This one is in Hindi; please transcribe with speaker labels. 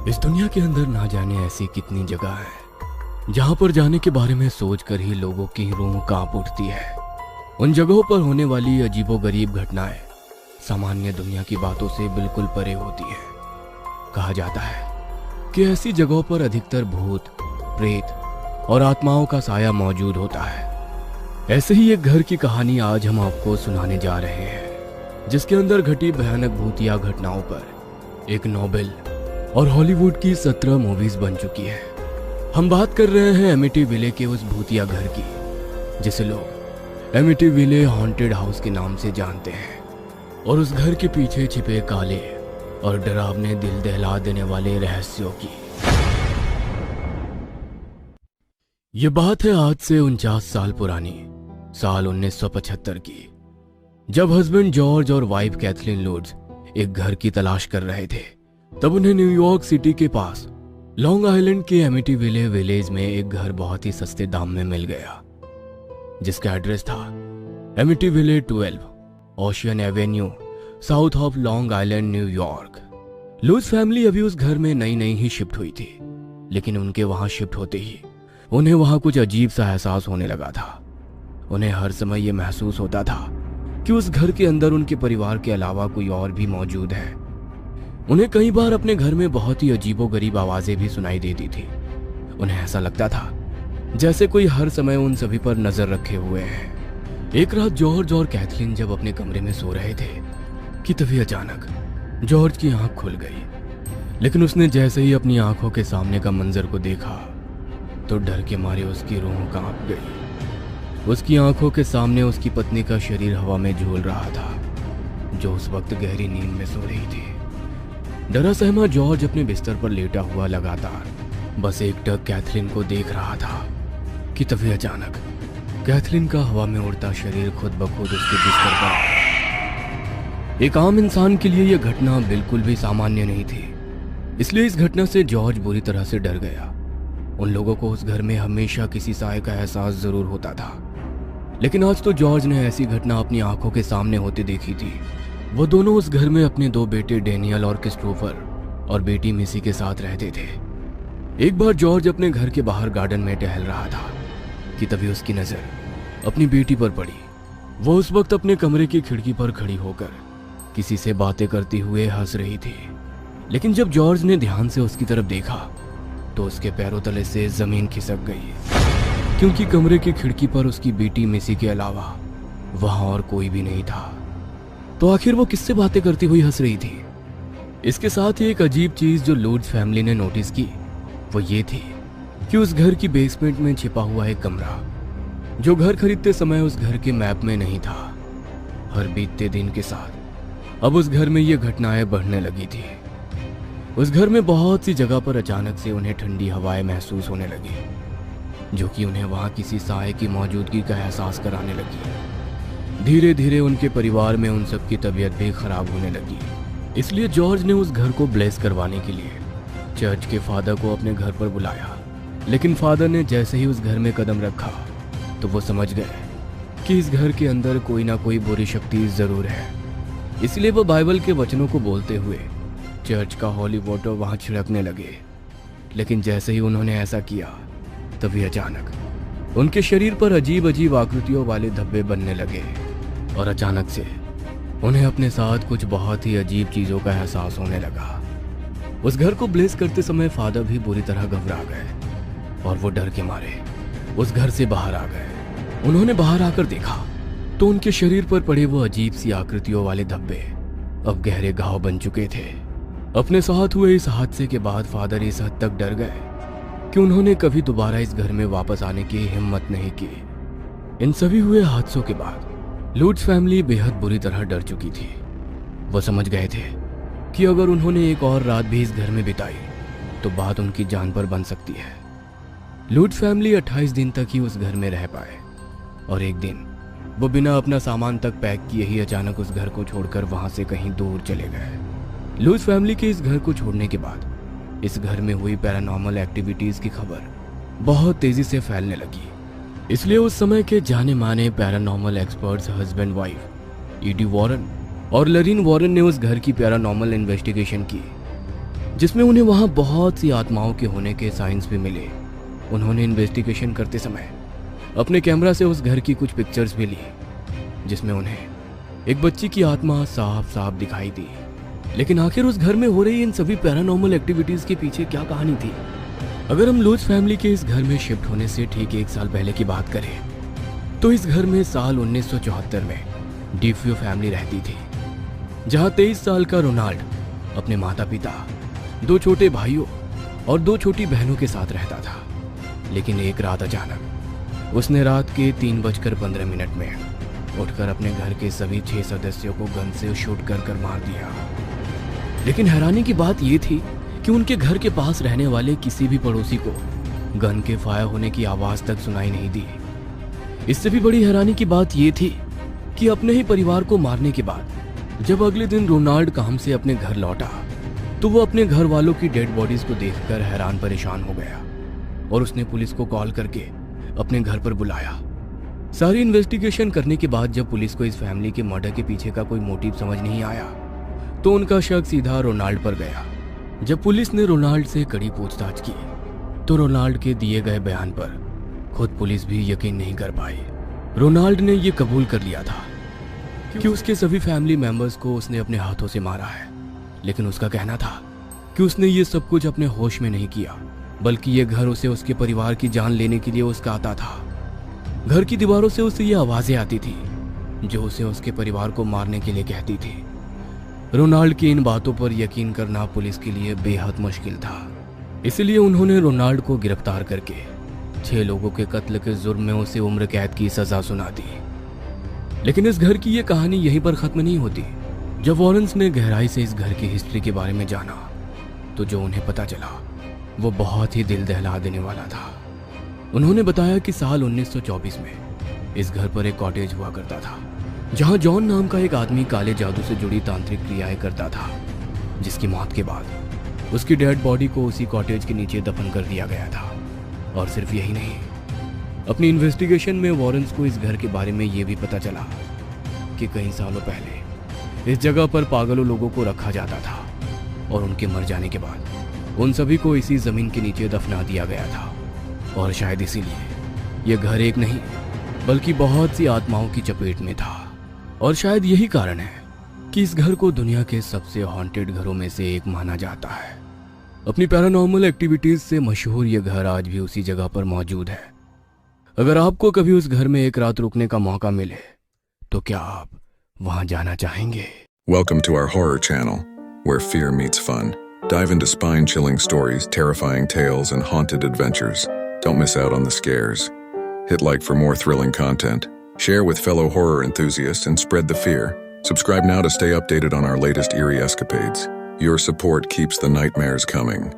Speaker 1: इस दुनिया के अंदर ना जाने ऐसी कितनी जगह है जहां पर जाने के बारे में सोचकर ही लोगों की रूह कांप उठती है। उन जगहों पर होने वाली अजीबोगरीब घटनाएं सामान्य दुनिया की बातों से बिल्कुल परे होती है। कहा जाता है कि ऐसी जगहों पर अधिकतर भूत, प्रेत और आत्माओं का साया मौजूद होता है। ऐसे ही एक घर की कहानी आज हम आपको सुनाने जा रहे हैं, जिसके अंदर घटी भयानक भूतिया घटनाओं पर एक नोबेल और हॉलीवुड की 17 मूवीज बन चुकी है। हम बात कर रहे हैं एमिटीविले के उस भूतिया घर की, जिसे लोग एमिटीविले हॉन्टेड हाउस के नाम से जानते हैं, और उस घर के पीछे छिपे काले और डरावने दिल दहला देने वाले रहस्यों की। ये बात है आज से 49 साल पुरानी, साल 1975 की, जब हस्बैंड जॉर्ज और वाइफ कैथलीन लुड्स एक घर की तलाश कर रहे थे। तब उन्हें न्यूयॉर्क सिटी के पास लॉन्ग आइलैंड के एमिटीविले विलेज में एक घर बहुत ही सस्ते दाम में मिल गया, जिसका एड्रेस था एमिटीविले 12 ocean Avenue, south of long island, New York. लुड्स family अभी उस घर में नई नई ही शिफ्ट हुई थी, लेकिन उनके वहां शिफ्ट होते ही उन्हें वहां कुछ अजीब सा एहसास होने लगा था। उन्हें हर समय यह महसूस होता था कि उस घर के अंदर उनके परिवार के अलावा कोई और भी मौजूद है। उन्हें कई बार अपने घर में बहुत ही अजीबोगरीब आवाजें भी सुनाई देती थी। उन्हें ऐसा लगता था जैसे कोई हर समय उन सभी पर नजर रखे हुए है। एक रात जॉर्ज और कैथलीन जब अपने कमरे में सो रहे थे कि तभी अचानक जॉर्ज की आंख खुल गई। लेकिन उसने जैसे ही अपनी आंखों के सामने का मंजर को देखा तो डर के मारे उसकी रूह कांप गई। उसकी आंखों के सामने उसकी पत्नी का शरीर हवा में झूल रहा था, जो उस वक्त गहरी नींद में सो रही थी। डरा सहमा जॉर्ज अपने बिस्तर पर लेटा हुआ लगातार बस एकटक कैथलीन को देख रहा था कि तभी अचानक कैथलीन का हवा में उड़ता शरीर खुद ब खुद उसके बिस्तर पर आ गया। एक आम इंसान के लिए यह घटना बिल्कुल भी सामान्य नहीं थी, इसलिए इस घटना से जॉर्ज बुरी तरह से डर गया। उन लोगों को उस घर में हमेशा किसी साय का एहसास जरूर होता था, लेकिन आज तो जॉर्ज ने ऐसी घटना अपनी आंखों के सामने होते देखी थी। वो दोनों उस घर में अपने दो बेटे डेनियल और क्रिस्टोफर और बेटी मिसी के साथ रहते थे। एक बार जॉर्ज अपने घर के बाहर गार्डन में टहल रहा था कि तभी उसकी नजर अपनी बेटी पर पड़ी। वो उस वक्त अपने कमरे की खिड़की पर खड़ी होकर किसी से बातें करते हुए हंस रही थी। लेकिन जब जॉर्ज ने ध्यान से उसकी तरफ देखा तो उसके पैरों तले से जमीन खिसक गई, क्योंकि कमरे की खिड़की पर उसकी बेटी मिसी के अलावा वहां और कोई भी नहीं था। तो आखिर वो किससे बातें करती हुई हंस रही थी? इसके साथ ही एक अजीब चीज जो लुड्स फैमिली ने नोटिस की वो ये थी कि उस घर की बेसमेंट में छिपा हुआ एक कमरा, जो घर खरीदते समय उस घर के मैप में नहीं था। हर बीतते दिन के साथ अब उस घर में ये घटनाएं बढ़ने लगी थी। उस घर में बहुत सी जगह पर अचानक से उन्हें ठंडी हवाएं महसूस होने लगी, जो कि उन्हें वहां किसी साए की मौजूदगी का एहसास कराने लगी। धीरे धीरे उनके परिवार में उन सब की तबीयत भी खराब होने लगी। इसलिए जॉर्ज ने उस घर को ब्लेस करवाने के लिए चर्च के फादर को अपने घर पर बुलाया। लेकिन फादर ने जैसे ही उस घर में कदम रखा तो वो समझ गए कि इस घर के अंदर कोई ना कोई बुरी शक्ति जरूर है। इसलिए वो बाइबल के वचनों को बोलते हुए चर्च का हॉली वाटर वहां छिड़कने लगे। लेकिन जैसे ही उन्होंने ऐसा किया तभी अचानक उनके शरीर पर अजीब अजीब आकृतियों वाले धब्बे बनने लगे, और अचानक से उन्हें अपने साथ कुछ बहुत ही अजीब चीजों का एहसास होने लगा। उस घर को ब्लेस करते समय फादर भी बुरी तरह घबरा गए और वो डर के मारे उस घर से बाहर आ गए। उन्होंने बाहर आकर देखा तो उनके शरीर पर पड़े वो अजीब सी आकृतियों वाले धब्बे अब गहरे घाव बन चुके थे। अपने साथ हुए इस हादसे के बाद फादर इस हद तक डर गए कि उन्होंने कभी दोबारा इस घर में वापस आने की हिम्मत नहीं की। इन सभी हुए हादसों के बाद लुड्स फैमिली बेहद बुरी तरह डर चुकी थी। वो समझ गए थे कि अगर उन्होंने एक और रात भी इस घर में बिताई तो बात उनकी जान पर बन सकती है। लुड्स फैमिली 28 दिन तक ही उस घर में रह पाए, और एक दिन वो बिना अपना सामान तक पैक किए ही अचानक उस घर को छोड़कर वहां से कहीं दूर चले गए। लुड्स फैमिली के इस घर को छोड़ने के बाद इस घर में हुई पैरानॉर्मल एक्टिविटीज की खबर बहुत तेजी से फैलने लगी। इसलिए उस समय के जाने माने paranormal experts husband wife ED Warren और लरीन वॉरेन ने उस घर की पैरानॉर्मल इन्वेस्टिगेशन की, जिसमें उन्हें वहां बहुत सी आत्माओं के होने के साइंस भी मिले। उन्होंने इन्वेस्टिगेशन करते समय अपने कैमरा से उस घर की कुछ पिक्चर्स भी ली, जिसमें उन्हें एक बच्ची की आत्मा साफ साफ दिखाई दी। लेकिन आखिर उस घर में हो रही इन सभी पैरानॉर्मल एक्टिविटीज के पीछे क्या कहानी थी? अगर हम लूज फैमिली के इस घर में शिफ्ट होने से ठीक 1 साल पहले की बात करें, तो इस घर में साल 1974 में डिफ्यू फैमिली रहती थी, जहां 23 साल का रोनाल्ड अपने माता पिता, 2 छोटे भाइयों और 2 छोटी बहनों के साथ रहता था। लेकिन एक रात अचानक उसने रात के 3:15 में उठकर अपने घर के सभी 6 सदस्यों को गन से शूट कर मार दिया। लेकिन हैरानी की बात यह थी कि उनके घर के पास रहने वाले किसी भी पड़ोसी को गन के फायर होने की आवाज तक सुनाई नहीं दी। इससे भी बड़ी हैरानी की बात यह थी कि अपने ही परिवार को मारने के बाद जब अगले दिन रोनाल्ड काम से अपने घर लौटा, तो वो अपने घर वालों की डेड बॉडीज को देखकर हैरान परेशान हो गया और उसने पुलिस को कॉल करके अपने घर पर बुलाया। सारी इन्वेस्टिगेशन करने के बाद जब पुलिस को इस फैमिली के मर्डर के पीछे का कोई मोटिव समझ नहीं आया, तो उनका शक सीधा रोनाल्ड पर गया। जब पुलिस ने रोनाल्ड से कड़ी पूछताछ की, तो रोनाल्ड के दिए गए बयान पर खुद पुलिस भी यकीन नहीं कर पाई। रोनाल्ड ने यह कबूल कर लिया था कि उसके सभी फैमिली मेंबर्स को उसने अपने हाथों से मारा है, लेकिन उसका कहना था कि उसने ये सब कुछ अपने होश में नहीं किया, बल्कि ये घर उसे उसके परिवार की जान लेने के लिए उसका आता था। घर की दीवारों से उसे ये आवाजें आती थी जो उसे उसके परिवार को मारने के लिए कहती थी। रोनाल्ड की इन बातों पर यकीन करना पुलिस के लिए बेहद मुश्किल था, इसलिए उन्होंने रोनाल्ड को गिरफ्तार करके 6 लोगों के कत्ल के जुर्म में उसे उम्र कैद की सजा सुना दी। लेकिन इस घर की यह कहानी यहीं पर खत्म नहीं होती। जब वॉरेंस ने गहराई से इस घर की हिस्ट्री के बारे में जाना, तो जो उन्हें पता चला वो बहुत ही दिल दहला देने वाला था। उन्होंने बताया कि साल 1924 में इस घर पर एक कॉटेज हुआ करता था, जहां जॉन नाम का एक आदमी काले जादू से जुड़ी तांत्रिक क्रियाएं करता था, जिसकी मौत के बाद उसकी डेड बॉडी को उसी कॉटेज के नीचे दफन कर दिया गया था। और सिर्फ यही नहीं, अपनी इन्वेस्टिगेशन में वॉरेंस को इस घर के बारे में यह भी पता चला कि कई सालों पहले इस जगह पर पागलों लोगों को रखा जाता था और उनके मर जाने के बाद उन सभी को इसी जमीन के नीचे दफना दिया गया था। और शायद इसीलिए यह घर एक नहीं बल्कि बहुत सी आत्माओं की चपेट में था। और शायद यही कारण है कि इस घर को दुनिया के सबसे हॉन्टेड घरों में से एक माना जाता है। अपनी पैरानॉर्मल एक्टिविटीज से मशहूर यह घर आज भी उसी जगह पर मौजूद है। अगर आपको कभी उस घर में एक रात रुकने का मौका मिले, तो क्या आप वहां जाना चाहेंगे?
Speaker 2: Welcome to our horror channel, where fear meets fun. Dive into spine-chilling stories, terrifying tales, and haunted adventures. Don't miss out on the scares. Hit like for more thrilling content. Share with fellow horror enthusiasts and spread the fear. Subscribe now to stay updated on our latest eerie escapades. Your support keeps the nightmares coming.